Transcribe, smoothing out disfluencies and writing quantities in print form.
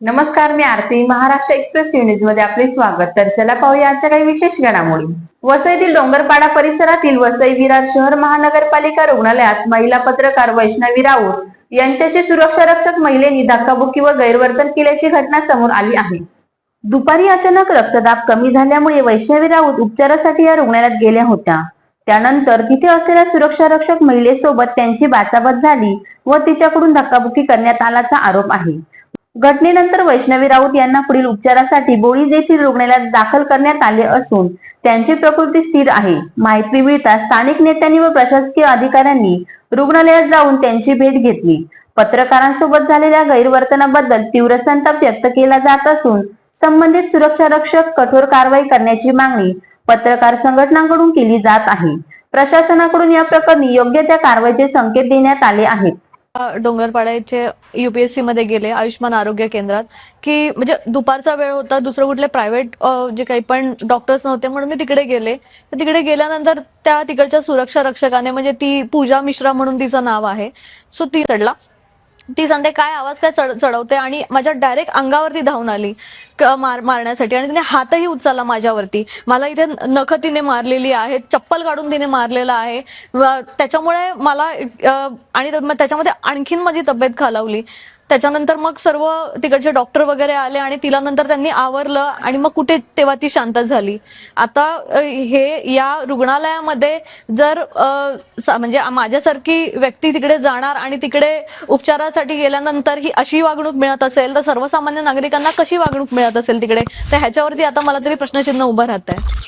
नमस्कार, मी आरती. Maharashtra express news मध्ये आपले स्वागत. तर चला पाहूया आजच्या काही विशेष घडामोडी. वसईतील डोंगरपाडा परिसरातील वसई विरार शहर महानगरपालिका रुग्णालयात महिला पत्रकार वैष्णवी राऊत यांच्याची सुरक्षा रक्षक महिलेनी धक्काबुक्की व गैरवर्तन केल्याची घटना समोर आली आहे. दुपारी अचानक रक्तदाब कमी झाल्यामुळे वैष्णवी राऊत उपचारासाठी या रुग्णालयात गेल्या होत्या. त्यानंतर तिथे असलेल्या सुरक्षा रक्षक महिलेसोबत त्यांची बाचाबाच झाली व तिच्याकडून धक्काबुक्की करण्यात आल्याचा आरोप आहे. घटनेनंतर वैष्णवी राऊत यांना पुढील उपचारासाठी बोरीज येथील रुग्णालयात दाखल करण्यात आले असून त्यांची प्रकृती स्थिर आहे. माहिती मिळताच स्थानिक नेत्यांनी व प्रशासकीय अधिकाऱ्यांनी रुग्णालयात जाऊन त्यांची भेट घेतली. पत्रकारांसोबत झालेल्या गैरवर्तनाबद्दल तीव्र संताप व्यक्त केला जात असून संबंधित सुरक्षा रक्षक कठोर कारवाई करण्याची मागणी पत्रकार संघटनांकडून केली जात आहे. प्रशासनाकडून या प्रकरणी योग्य त्या कारवाईचे संकेत देण्यात आले आहेत. डोंगरपाड्याचे UPSC मध्ये गेले आयुष्मान आरोग्य केंद्रात, की म्हणजे दुपारचा वेळ होता, दुसरं कुठले प्रायव्हेट जे काही पण डॉक्टर्स नव्हते म्हणून मी तिकडे गेले. तर तिकडे गेल्यानंतर त्या तिकडच्या सुरक्षा रक्षकाने, म्हणजे ती पूजा मिश्रा म्हणून तिचं नाव आहे, सो ती चढला. ती सांगते काय आवाज काय चढवते आणि माझ्या डायरेक्ट अंगावरती धावून आली मारण्यासाठी आणि तिने हातही उचलला माझ्यावरती. मला इथे नख तिने मारलेली आहे, चप्पल काढून तिने मारलेलं आहे. त्याच्यामुळे मला आणि त्याच्यामध्ये आणखीन माझी तब्येत खालावली. त्याच्यानंतर मग सर्व तिकडचे डॉक्टर वगैरे आले आणि तिला नंतर त्यांनी आवरलं आणि मग कुठे तेव्हा ती शांत झाली. आता हे या रुग्णालयामध्ये जर म्हणजे माझ्यासारखी व्यक्ती तिकडे जाणार आणि तिकडे उपचारासाठी गेल्यानंतर ही अशी वागणूक मिळत असेल तर सर्वसामान्य नागरिकांना कशी वागणूक मिळत असेल तिकडे, तर ह्याच्यावरती आता मला तरी प्रश्नचिन्ह उभं राहत आहे.